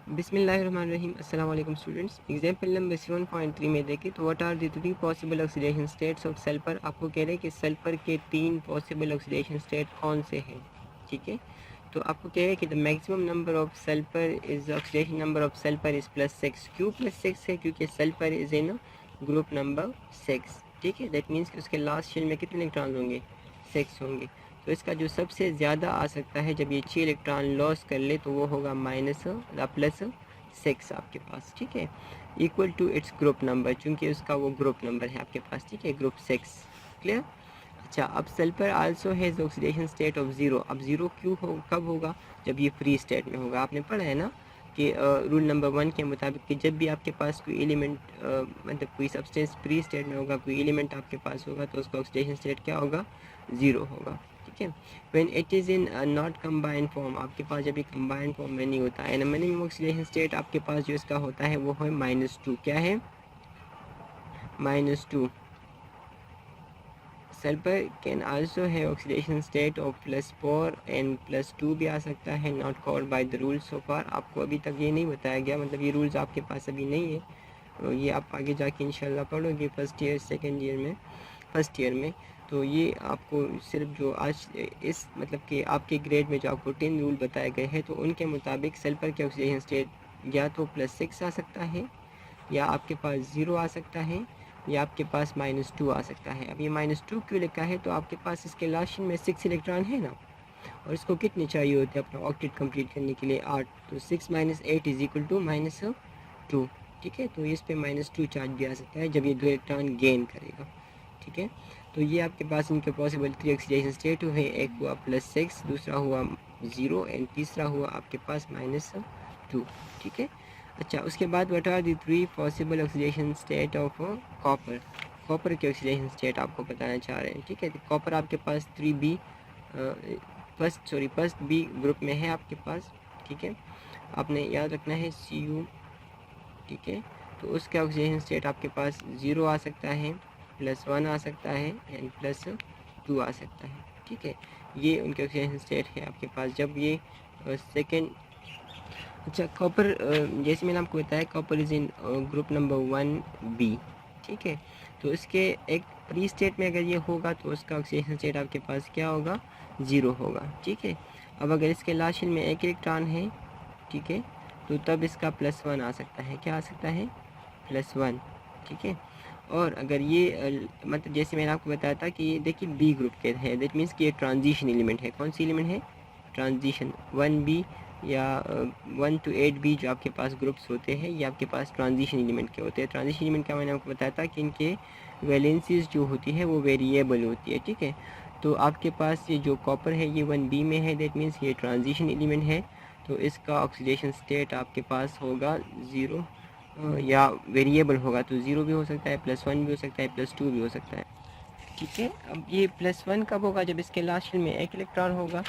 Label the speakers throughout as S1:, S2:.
S1: बिस्मिल्लाहिर्रहमानिर्रहीम। अस्सलाम वालेकुम स्टूडेंट्स। एग्जाम्पल नंबर 7.3 में देखें तो what are the three possible oxidation states of sulphur. आपको कह रहे हैं कि सल्फर के 3 पॉसिबल ऑक्सीडेशन स्टेट कौन से हैं। ठीक है, तो आपको कह रहे हैं कि the maximum number of sulphur is oxidation number of sulphur is +6। क्यों +6 है? क्योंकि sulphur is in group number 6। ठीक है, दैट मीन्स कि उसके लास्ट शेल में कितने इलेक्ट्रॉन होंगे? 6 होंगे। तो इसका जो सबसे ज़्यादा आ सकता है जब ये 6 इलेक्ट्रॉन लॉस कर ले तो वो होगा -+6 आपके पास। ठीक है, equal to its group number, चूँकि उसका वो ग्रुप नंबर है आपके पास। ठीक है, ग्रुप 6। क्लियर? अच्छा, अब sulphur also has oxidation state of 0। अब 0 क्यों हो, कब होगा? जब ये फ्री स्टेट में होगा। आपने पढ़ा है ना कि रूल नंबर 1 के मुताबिक कि जब भी आपके पास कोई एलिमेंट मतलब कोई सब्सटेंस फ्री स्टेट में होगा, कोई एलिमेंट आपके पास होगा, तो उसका ऑक्सीडेशन स्टेट क्या होगा? 0 होगा। ठीक है, when it is in not combined form, आपके पास जब ये कंबाइंड फॉर्म में नहीं होता है, मिनिमम ऑक्सीडेशन स्टेट आपके पास जो इसका होता है वो है -2। क्या है? -2। सल्फर कैन आल्सो है ऑक्सीडेशन स्टेट ऑफ +4 एंड +2 भी आ सकता है, not covered by the rules so far. आपको अभी तक ये नहीं बताया गया, मतलब ये रूल्स आपके पास अभी नहीं है, तो ये आप आगे जाके इंशाल्लाह पढ़ोगे फर्स्ट ईयर सेकंड ईयर में, फर्स्ट ईयर में। तो ये आपको सिर्फ जो आज इस मतलब कि आपके ग्रेड में जो आपको 10 रूल बताए गए हैं, तो उनके मुताबिक सल्फर के ऑक्सीडेशन स्टेट या तो +6 आ सकता है, या आपके पास 0 आ सकता है, या आपके पास -2 आ सकता है। अब ये -2 क्यों लिखा है? तो आपके पास इसके लास्ट में 6 इलेक्ट्रॉन है ना, और इसको कितने चाहिए होते हैं अपना ऑक्टेट कंप्लीट करने के लिए? 8। तो 6 - 8 इज इक्वल टू -2। ठीक है, तो इस पे -2 चार्ज भी आ सकता है जब ये 2 इलेक्ट्रॉन गेन करेगा। ठीक है, तो ये आपके पास इनके पॉसिबल 3 ऑक्सीडेशन स्टेट हुए। एक हुआ +6, दूसरा हुआ 0 एंड तीसरा हुआ आपके पास -2। ठीक है, अच्छा उसके बाद what are the 3 possible oxidation state of copper. Copper के ऑक्सीडेशन स्टेट आपको बताना चाह रहे हैं। ठीक है, तो कॉपर आपके पास 3B फर्स्ट बी ग्रुप में है आपके पास। ठीक है, आपने याद रखना है Cu। ठीक है, तो उसका ऑक्सीडेशन स्टेट आपके पास 0 आ सकता है, +1 आ सकता है एंड +2 आ सकता है। ठीक है, ये उनके ऑक्सीडेशन स्टेट है आपके पास जब ये सेकेंड। अच्छा, कॉपर जैसे मैंने आपको बताया copper is in group number 1B। ठीक है, तो इसके एक प्री स्टेट में अगर ये होगा तो उसका ऑक्सीडेशन स्टेट आपके पास क्या होगा? 0 होगा। ठीक है, अब अगर इसके लास्ट शेल में एक इलेक्ट्रॉन है, ठीक है, तो तब इसका +1 आ सकता है। क्या आ सकता है? +1। ठीक है, और अगर ये मतलब जैसे मैंने आपको बताया था कि ये देखिए बी ग्रुप के हैं, दैट मीन्स कि ये ट्रांजिशन एलिमेंट है। कौन सी एलिमेंट है? ट्रांजिशन 1B या 1 to 8B जो आपके पास ग्रुप्स होते हैं, ये आपके पास ट्रांजिशन एलिमेंट के होते हैं। ट्रांजिशन एलिमेंट का मैंने आपको बताया था कि इनके वैलेंसीज जो होती है वो वेरिएबल होती है। ठीक है, तो आपके पास ये जो कॉपर है ये 1B में है, दैट मीन्स ये ट्रांजिशन एलिमेंट है, तो इसका ऑक्सीडेशन स्टेट आपके पास होगा 0 या वेरिएबल होगा, तो 0 भी हो सकता है, +1 भी हो सकता है, +2 भी हो सकता है। ठीक है, अब ये +1 कब होगा? जब इसके लास्ट शेल में एक इलेक्ट्रॉन होगा।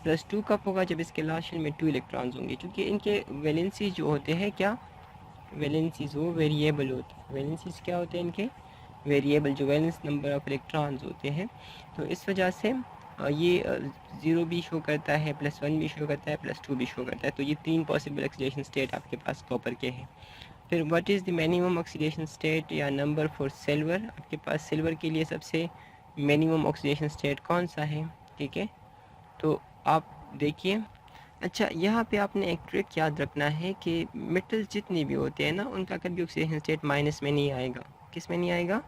S1: +2 कब होगा? जब इसके लास्ट शेल में 2 इलेक्ट्रॉन्स होंगे, क्योंकि इनके वैलेंसीज जो होते हैं क्या? वैलेंसीज वो वेरिएबल होते हैं। वैलेंसीज क्या होते हैं इनके? वेरिएबल, जो वैलेंस नंबर ऑफ इलेक्ट्रॉन्स होते हैं। तो इस वजह से ये 0 भी शो करता है, +1 भी शो करता है, +2 भी शो करता है। तो ये 3 पॉसिबल ऑक्सीडेशन स्टेट आपके पास कॉपर के हैं। फिर what is the minimum oxidation state या नंबर फॉर सिल्वर। आपके पास सिल्वर के लिए सबसे मिनिमम ऑक्सीडेशन स्टेट कौन सा है? ठीक है, तो आप देखिए। अच्छा, यहाँ पे आपने एक ट्रिक याद रखना है कि मेटल जितने भी होते हैं ना, उनका कभी ऑक्सीडेशन स्टेट माइनस में नहीं आएगा। किस में नहीं आएगा?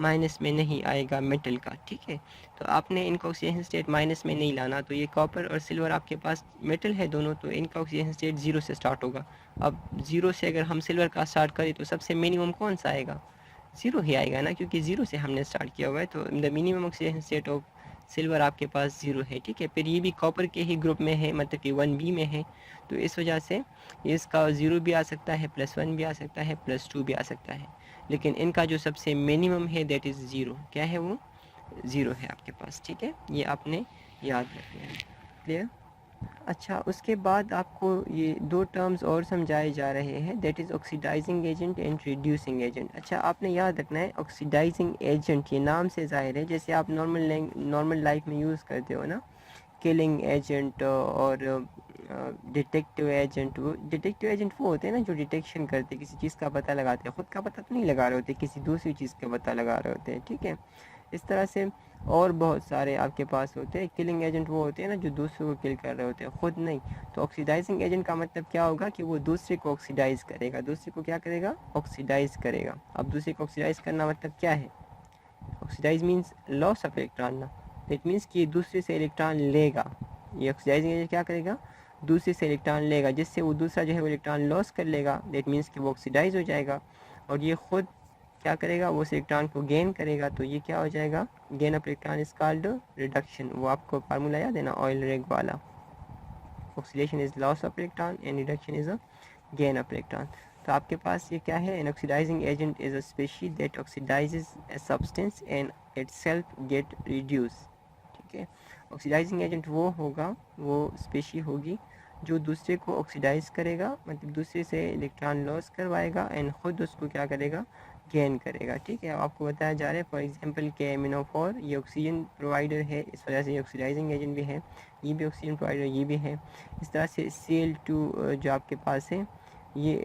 S1: माइनस में नहीं आएगा मेटल का। ठीक है, तो आपने इनका ऑक्सीडेशन स्टेट माइनस में नहीं लाना। तो ये कॉपर और सिल्वर आपके पास मेटल है दोनों, तो इनका ऑक्सीडेशन स्टेट 0 से स्टार्ट होगा। अब 0 से अगर हम सिल्वर का स्टार्ट करें तो सबसे मिनिमम कौन सा आएगा? 0 ही आएगा ना, क्योंकि 0 से हमने स्टार्ट किया हुआ है। तो the minimum oxidation state of silver आपके पास 0 है। ठीक है, फिर ये भी कॉपर के ही ग्रुप में है, मतलब कि 1B में है, तो इस वजह से इसका 0 भी आ सकता है, +1 भी आ सकता है, +2 भी आ सकता है, लेकिन इनका जो सबसे मिनिमम है दैट इज़ 0। क्या है वो? 0 है आपके पास। ठीक है, ये आपने याद रखना है। क्लियर? अच्छा, उसके बाद आपको ये 2 टर्म्स और समझाए जा रहे हैं, that is oxidising agent and reducing agent. अच्छा, आपने याद रखना है ऑक्सीडाइजिंग एजेंट, ये नाम से ज़ाहिर है, जैसे आप नॉर्मल लाइफ में यूज़ करते हो ना, किलिंग एजेंट और डिटेक्टिव एजेंट, वो होते हैं ना जो डिटेक्शन करते हैं, किसी चीज़ का पता लगाते हैं, ख़ुद का पता तो नहीं लगा रहे होते, किसी दूसरी चीज़ का पता लगा रहे होते हैं, ठीक है। इस तरह से और बहुत सारे आपके पास होते हैं। किलिंग एजेंट वो होते हैं ना जो दूसरों को किल कर रहे होते हैं, ख़ुद नहीं। तो ऑक्सीडाइजिंग एजेंट का मतलब क्या होगा कि वो दूसरे को ऑक्सीडाइज करेगा, दूसरे को क्या करेगा, ऑक्सीडाइज करेगा। अब दूसरे को ऑक्सीडाइज करना मतलब क्या है, oxidise means loss of electron ना, इट मीन्स कि दूसरे से इलेक्ट्रॉन लेगा। ये ऑक्सीडाइजिंग एजेंट क्या करेगा, दूसरे से इलेक्ट्रॉन लेगा, जिससे वो दूसरा जो है वो इलेक्ट्रॉन लॉस कर लेगा, दैट मीन्स कि वो ऑक्सीडाइज हो जाएगा। और ये खुद क्या करेगा, वो उस इलेक्ट्रॉन को गेन करेगा, तो ये क्या हो जाएगा, gain of electron is called reduction. वो आपको फार्मूला याद है ना, ऑयल रेग वाला, oxidation is loss of electron and reduction is a gain of electron. तो आपके पास ये क्या है, an oxidising agent is a species that oxidises a substance and itself get reduce, ठीक है। ऑक्सीडाइजिंग एजेंट वो होगा, वो स्पीशी होगी जो दूसरे को ऑक्सीडाइज करेगा, मतलब दूसरे से इलेक्ट्रॉन लॉस करवाएगा एंड ख़ुद उसको क्या करेगा, गेन करेगा, ठीक है। आपको बताया जा रहा है फॉर एग्जांपल KMnO4 ये ऑक्सीजन प्रोवाइडर है, इस वजह से ये ऑक्सीडाइजिंग एजेंट भी है, ये भी ऑक्सीजन प्रोवाइडर, ये भी है। इस तरह से Cl2 जो आपके पास है ये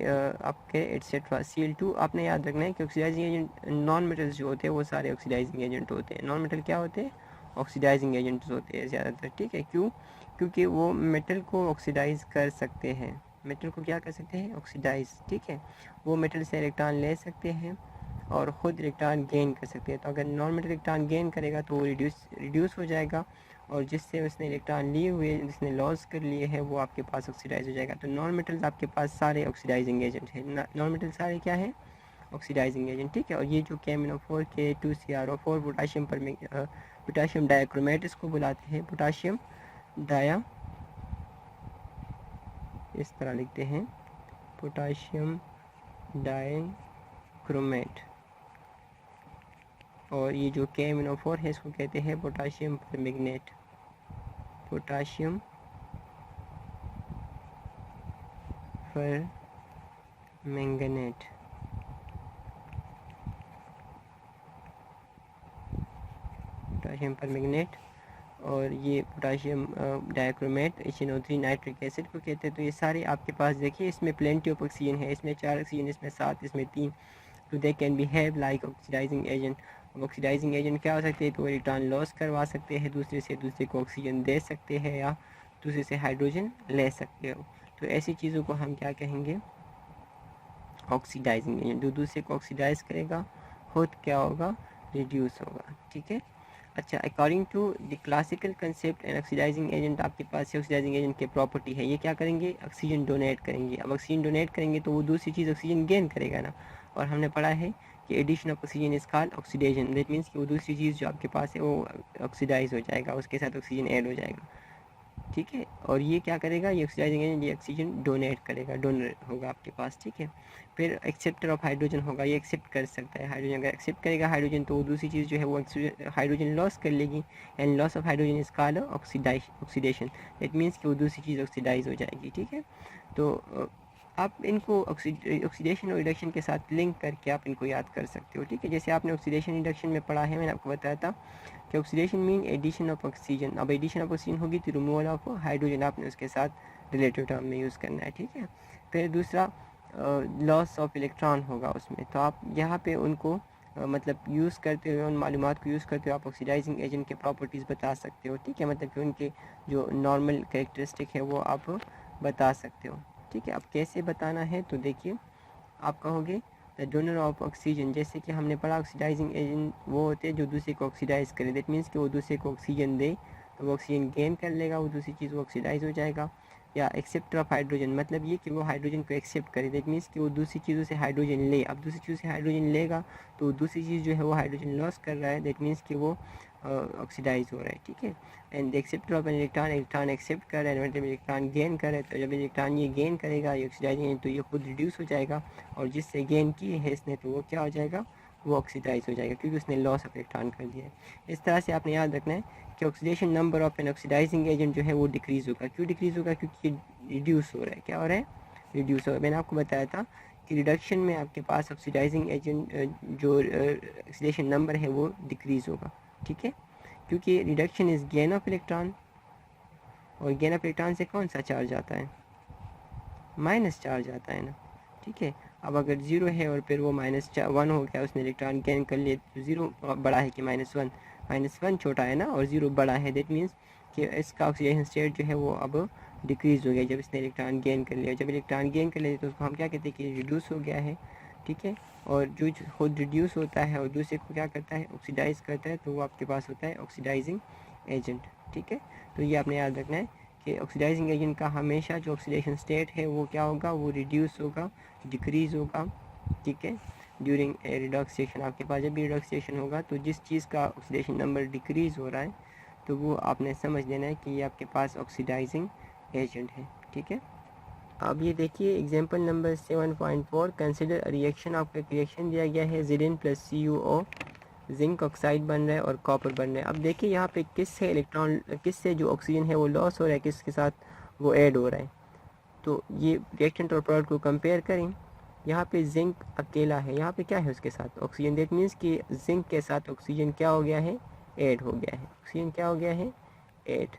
S1: आपके एटसेट्रा। Cl2 आपने याद रखना है कि ऑक्सीडाइजिंग एजेंट नॉन मेटल्स जो होते हैं वो सारे ऑक्सीडाइजिंग एजेंट होते हैं। नॉन मेटल क्या होते हैं, ऑक्सीडाइजिंग एजेंट्स होते हैं ज़्यादातर, ठीक है। क्यों, क्योंकि वो मेटल को ऑक्सीडाइज कर सकते हैं, मेटल को क्या कर सकते हैं, ऑक्सीडाइज, ठीक है। वो मेटल से इलेक्ट्रॉन ले सकते हैं और ख़ुद इलेक्ट्रॉन गेन कर सकते हैं। तो अगर नॉन मेटल इलेक्ट्रॉन गेन करेगा तो वो रिड्यूस हो जाएगा, और जिससे उसने इलेक्ट्रॉन लिए हुए, जिसने लॉस कर लिए हैं, वो आपके पास ऑक्सीडाइज हो जाएगा। तो नॉन मेटल्स आपके पास सारे ऑक्सीडाइजिंग एजेंट हैं, नॉन मेटल सारे क्या है, ऑक्सीडाइजिंग एजेंट, ठीक है। और ये जो KMnO4 K2CrO4 पोटाशियम डाइक्रोमेट इसको बुलाते हैं, पोटाशियम डाया, इस तरह लिखते हैं, पोटाशियम डाइक्रोमेट। और ये जो KMnO4 है इसको कहते हैं potassium permanganate, potassium permanganate. Potassium permanganate और ये potassium dichromate HNO3 nitric acid को कहते हैं। तो ये सारे आपके पास देखिए, इसमें प्लेंटी ऑफ ऑक्सीजन है, इसमें 4 ऑक्सीजन, इसमें 7, इसमें 3। तो they can behave like oxidising agent. अब ऑक्सीडाइजिंग एजेंट क्या हो सकते हैं, तो इलेक्ट्रॉन लॉस करवा सकते हैं दूसरे से, दूसरे को ऑक्सीजन दे सकते हैं, या दूसरे से हाइड्रोजन ले सकते हो। तो ऐसी चीज़ों को हम क्या कहेंगे, ऑक्सीडाइजिंग एजेंट। जो दूसरे को ऑक्सीडाइज करेगा खुद क्या होगा, रिड्यूस होगा, ठीक है। अच्छा, according to the classical concept and oxidising agent आपके पास ऑक्सीडाइजिंग एजेंट की प्रॉपर्टी है, ये क्या करेंगे, ऑक्सीजन डोनेट करेंगे। अब ऑक्सीजन डोनेट करेंगे तो वो दूसरी चीज़ ऑक्सीजन गेन करेगा ना, और हमने पढ़ा है कि addition of oxygen is called oxidation, that means कि वो दूसरी चीज़ जो आपके पास है वो ऑक्सीडाइज हो जाएगा, उसके साथ ऑक्सीजन ऐड हो जाएगा, ठीक है। और ये क्या करेगा, ये ऑक्सीडाइजिंग एजेंट ये ऑक्सीजन डोनेट करेगा, डोनर होगा आपके पास, ठीक है। फिर एक्सेप्टर ऑफ हाइड्रोजन होगा, ये एक्सेप्ट कर सकता है हाइड्रोजन। अगर एक्सेप्ट करेगा हाइड्रोजन तो वो दूसरी चीज़ जो है वो हाइड्रोजन लॉस कर लेगी, and loss of hydrogen is called oxidation, that means कि वो दूसरी चीज़ ऑक्सीडाइज हो जाएगी, ठीक है। तो आप इनको ऑक्सीडेशन और रिडक्शन के साथ लिंक करके आप इनको याद कर सकते हो, ठीक है। जैसे आपने ऑक्सीडेशन रिडक्शन में पढ़ा है, मैंने आपको बताया था कि oxidation mean addition of oxygen. अब एडिशन ऑफ ऑक्सीजन होगी तो रिमूवल ऑफ हाइड्रोजन आपने उसके साथ रिलेटिव टर्म में यूज़ करना है, ठीक है। फिर दूसरा लॉस ऑफ इलेक्ट्रॉन होगा उसमें, तो आप यहाँ पे उनको मतलब यूज़ करते हुए, उन मालूमात को यूज़ करते हुए आप ऑक्सीडाइजिंग एजेंट के प्रॉपर्टीज़ बता सकते हो, ठीक है। मतलब कि उनके जो नॉर्मल कैरेक्टरिस्टिक है वो आप बता सकते हो, ठीक है। अब कैसे बताना है, तो देखिए आप कहोगे द डोनर ऑफ ऑक्सीजन, जैसे कि हमने पढ़ा ऑक्सीडाइजिंग एजेंट वो होते हैं जो दूसरे को ऑक्सीडाइज करे, दैट मीन्स कि वो दूसरे को ऑक्सीजन दे तो वो ऑक्सीजन गेन कर लेगा, वो दूसरी चीज़ वो ऑक्सीडाइज हो जाएगा। या एक्सेप्टर ऑफ हाइड्रोजन, मतलब ये कि वो हाइड्रोजन को एक्सेप्ट करे, दैट मीन्स कि वो दूसरी चीज़ों से हाइड्रोजन ले। अब दूसरी चीज़ों से हाइड्रोजन लेगा तो दूसरी चीज़ जो है वो हाइड्रोजन लॉस कर रहा है, दैट मीन्स कि वो ऑक्सीडाइज हो रहा है, ठीक है। And acceptor of electron, electron accept कर रहा है, मतलब इलेक्ट्रॉन गेन कर रहा है, तो जब इलेक्ट्रॉन ये गेन करेगा ये ऑक्सीडाइजिंग तो ये खुद रिड्यूस हो जाएगा, और जिससे गेन की है इसने तो वो क्या हो जाएगा, वो ऑक्सीडाइज हो जाएगा, क्योंकि उसने लॉस ऑफ इलेक्ट्रॉन कर दिया है। इस तरह से आपने याद रखना है कि oxidation number of an oxidising agent जो है वो डिक्रीज़ होगा। क्यों डिक्रीज़ होगा, क्योंकि रिड्यूस हो रहा है, क्या हो रहा है, रिड्यूस हो रहा है। मैंने आपको बताया था कि रिडक्शन में आपके पास ऑक्सीडाइजिंग एजेंट जो ऑक्सीडेशन नंबर है वो डिक्रीज़ होगा, ठीक है, क्योंकि reduction is gain of electron और गेन ऑफ इलेक्ट्रॉन से कौन सा चार्ज आता है, माइनस चार्ज आता है ना, ठीक है। अब अगर ज़ीरो है और फिर वो -1 हो गया, उसने इलेक्ट्रॉन गेन कर लिए, तो ज़ीरो बड़ा है कि -1 छोटा है ना और ज़ीरो बड़ा है, दैट मीन्स कि इसका ऑक्सीडेशन स्टेट जो है वो अब डिक्रीज़ हो गया जब इसने इलेक्ट्रॉन गेन कर लिया। जब इलेक्ट्रॉन गेन कर लिया तो उसको हम क्या कहते हैं कि रिड्यूस हो गया है, ठीक है। और जो खुद रिड्यूस होता है और दूसरे को क्या करता है, ऑक्सीडाइज करता है, तो वो आपके पास होता है ऑक्सीडाइजिंग एजेंट, ठीक है। तो ये आपने याद रखना है कि ऑक्सीडाइजिंग एजेंट का हमेशा जो ऑक्सीडेशन स्टेट है वो क्या होगा, वो रिड्यूस होगा, डिक्रीज़ होगा, ठीक है। ड्यूरिंग ए रिडक्स रिएक्शन आपके पास जब भी रिडक्स रिएक्शन होगा तो जिस चीज़ का ऑक्सीडेशन नंबर डिक्रीज़ हो रहा है तो वो आपने समझ लेना है कि ये आपके पास ऑक्सीडाइजिंग एजेंट है, ठीक है। अब ये देखिए एग्जांपल नंबर 7.4, कंसिडर रिएक्शन। आपका एक रिएक्शन दिया गया है Zn + CuO, जिंक ऑक्साइड बन रहा है और कॉपर बन रहा है। अब देखिए यहाँ पे किससे इलेक्ट्रॉन, किससे जो ऑक्सीजन है वो लॉस हो रहा है, किसके साथ वो ऐड हो रहा है। तो ये रिएक्टेंट और प्रोडक्ट को कंपेयर करें, यहाँ पे जिंक अकेला है, यहाँ पे क्या है उसके साथ ऑक्सीजन, दैट मीन्स कि जिंक के साथ ऑक्सीजन क्या हो गया है, ऐड हो गया है, ऑक्सीजन क्या हो गया है, ऐड।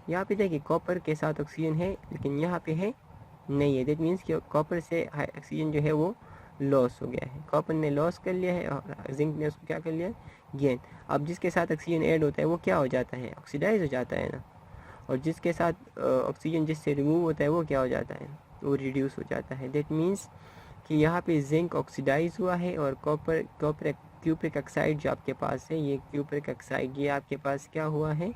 S1: यहाँ पे देखिए कॉपर के साथ ऑक्सीजन है लेकिन यहाँ पे है नहीं है, दैट मीन्स कि कॉपर से ऑक्सीजन जो है वो लॉस हो गया है, कॉपर ने लॉस कर लिया है और जिंक ने उसको क्या कर लिया, गेन। अब जिसके साथ ऑक्सीजन ऐड होता है वो क्या हो जाता है, ऑक्सीडाइज हो जाता है ना, और जिसके साथ ऑक्सीजन जिससे रिमूव होता है वो क्या हो जाता है, वो रिड्यूस हो जाता है। दैट मीन्स कि यहाँ पे जिंक ऑक्सीडाइज हुआ है और कॉपर क्यूप्रिक ऑक्साइड जो आपके पास है, ये क्यूप्रिक ऑक्साइड ये आपके पास क्या हुआ है,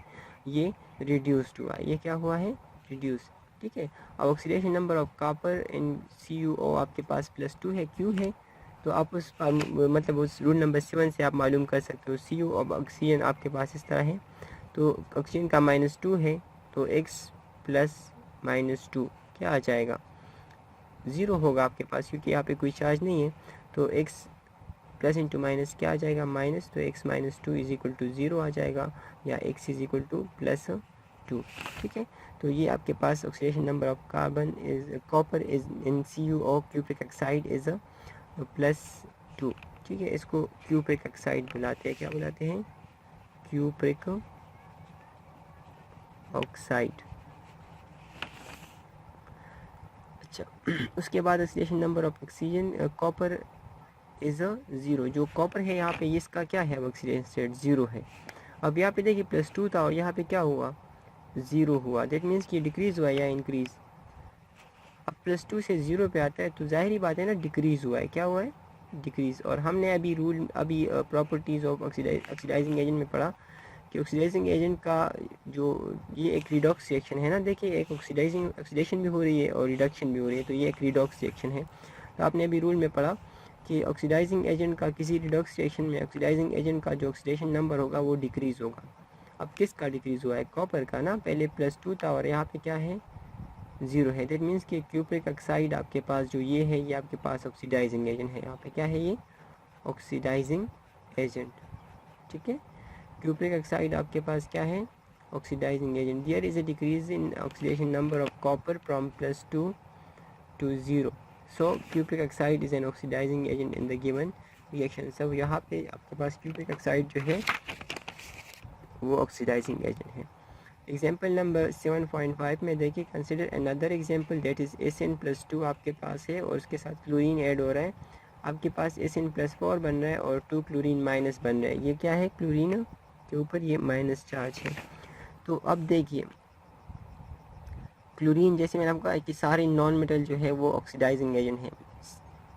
S1: ये रिड्यूस्ड हुआ, ये क्या हुआ है, रिड्यूस, ठीक है। अब oxidation number of copper in CuO आपके पास +2 है, क्यों है, तो आप उस मतलब उस रूल नंबर 7 से आप मालूम कर सकते हो। Cu अब ऑक्सीजन आपके पास इस तरह है, तो ऑक्सीजन का -2 है, तो x + -2 क्या आ जाएगा, 0 होगा आपके पास, क्योंकि यहाँ पे कोई चार्ज नहीं है। तो x प्लस इंटू माइनस क्या आ जाएगा, माइनस, तो x - 2 = 0 आ जाएगा, या x = +2, ठीक है। तो ये आपके पास oxidation number of carbon is copper is in CuO cupric oxide is +2, ठीक है। इसको क्यूप्रिक ऑक्साइड बुलाते हैं, क्या बुलाते हैं, क्यूप्रिक ऑक्साइड। अच्छा उसके बाद oxidation number of oxygen copper is 0, जो कॉपर है यहाँ पे इसका क्या है, ऑक्सीडेशन स्टेट 0 है। अब यहाँ पे देखिए +2 था और यहाँ पे क्या हुआ, 0 हुआ, दैट मीन्स कि डिक्रीज़ हुआ या इंक्रीज़। अब +2 से 0 पे आता है तो जाहिर बात है ना, डिक्रीज़ हुआ है, क्या हुआ है, डिक्रीज़। और हमने अभी प्रॉपर्टीज़ ऑफ ऑक्सीडाइजिंग एजेंट में पढ़ा कि ऑक्सीडाइजिंग एजेंट का जो ये एक रिडॉक्स रिएक्शन है ना, देखिए एक ऑक्सीडेशन भी हो रही है और रिडक्शन भी हो रही है, तो ये एक रिडॉक्स रिएक्शन है। तो आपने अभी रूल में पढ़ा कि ऑक्सीडाइजिंग एजेंट का किसी रिडॉक्स रिएक्शन में ऑक्सीडाइजिंग एजेंट का जो ऑक्सीडेशन नंबर होगा वो डिक्रीज़ होगा। अब किसका डिक्रीज़ हुआ है, कॉपर का ना, पहले +2 था और यहाँ पे क्या है, 0 है। दैट मीन्स कि क्यूप्रिक ऑक्साइड आपके पास जो ये है, ये आपके पास ऑक्सीडाइजिंग एजेंट है, यहाँ पे क्या है, ये ऑक्सीडाइजिंग एजेंट, ठीक है। क्यूप्रिक ऑक्साइड आपके पास क्या है, oxidising agent. There is a decrease in oxidation number of copper from +2 to 0, so cupric oxide is an oxidising agent in the given reaction. सब यहाँ पे आपके पास क्यूप्रिक ऑक्साइड जो है वो ऑक्सीडाइजिंग एजेंट है। एग्जाम्पल नंबर 7.5 में देखिए, consider another example that is SN+2 आपके पास है और उसके साथ क्लोरीन ऐड हो रहा है। आपके पास SN+4 बन रहा है और 2 क्लोरीन माइनस बन रहा है। ये क्या है, क्लोरीन के ऊपर ये माइनस चार्ज है। तो अब देखिए क्लोरीन, जैसे मैंने आपको कहा कि सारे नॉन मेटल जो है वो ऑक्सीडाइजिंग एजेंट है।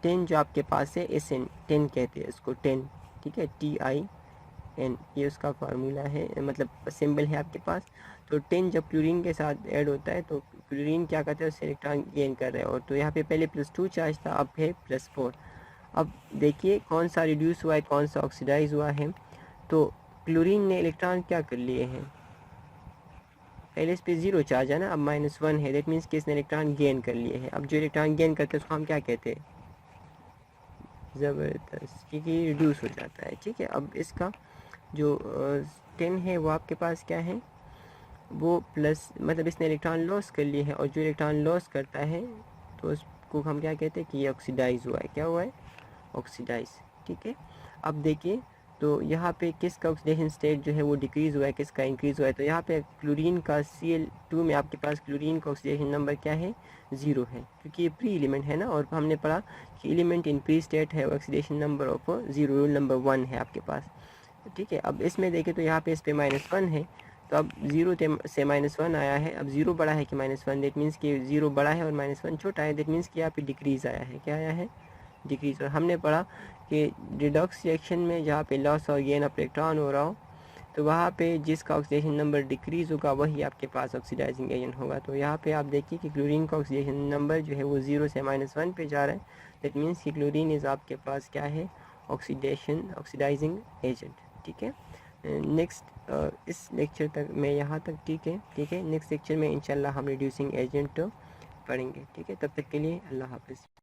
S1: 10 जो आपके पास है SN 10 कहते हैं इसको, 10, ठीक है, TiN, ये उसका फार्मूला है, मतलब सिंबल है आपके पास। तो 10 जब क्लोरीन के साथ ऐड होता है तो क्लोरीन क्या करता है, उससे इलेक्ट्रॉन गेन कर रहा है, और तो यहाँ पे पहले +2 चार्ज था, अब है +4। अब देखिए कौन सा रिड्यूस हुआ है, कौन सा ऑक्सीडाइज हुआ है। तो क्लोरीन ने इलेक्ट्रॉन क्या कर लिए हैं, पहले इस पे 0 चार्ज है ना, अब -1 है, दैट मीन्स कि इसने इलेक्ट्रॉन गेन कर लिए हैं। अब जो इलेक्ट्रॉन गेन करते हैं उसको हम क्या कहते हैं, ज़बरदस्त, क्योंकि रिड्यूस हो जाता है, ठीक है। अब इसका जो 10 है वो आपके पास क्या है, वो प्लस, मतलब इसने इलेक्ट्रॉन लॉस कर लिए हैं, और जो इलेक्ट्रॉन लॉस करता है तो उसको हम क्या कहते हैं कि ये ऑक्सीडाइज हुआ है, क्या हुआ है, ऑक्सीडाइज, ठीक है। अब देखिए तो यहाँ पे किसका ऑक्सीडेशन स्टेट जो है वो डिक्रीज़ हुआ है, किसका इंक्रीज़ हुआ है। तो यहाँ पे क्लोरीन का Cl2 में आपके पास क्लोरीन का ऑक्सीडेशन नंबर क्या है, 0 है, क्योंकि ये प्री एलिमेंट है ना, और हमने पढ़ा कि एलिमेंट इन प्री स्टेट है oxidation number of 0, rule number 1 है आपके पास। ठीक है, अब इसमें देखें तो यहाँ पे इस पर -1 है, तो अब 0 से -1 आया है। अब 0 बड़ा है कि -1, दैट मीन्स कि 0 बड़ा है और -1 छोटा है, दैट मीन्स कि यहाँ पे डिक्रीज़ आया है। क्या आया है, डिक्रीज़। और हमने पढ़ा कि रिडॉक्स रिएक्शन में जहाँ पे लॉस और गेन ऑफ इलेक्ट्रॉन हो रहा हो, तो वहाँ पे जिसका ऑक्सीडेशन नंबर डिक्रीज़ होगा वही आपके पास ऑक्सीडाइजिंग एजेंट होगा। तो यहाँ पे आप देखिए कि क्लोरीन का ऑक्सीडेशन नंबर जो है वो 0 से -1 पे जा रहा है, दैट मीन्स कि क्लोरीन इज़ आपके पास क्या है, ऑक्सीडाइजिंग एजेंट। ठीक है, नेक्स्ट इस लेक्चर तक मैं यहाँ तक, ठीक है, नेक्स्ट लेक्चर में इंशाल्लाह हम रिड्यूसिंग एजेंट पढ़ेंगे। ठीक है, तब तक के लिए अल्लाह हाफ़िज़।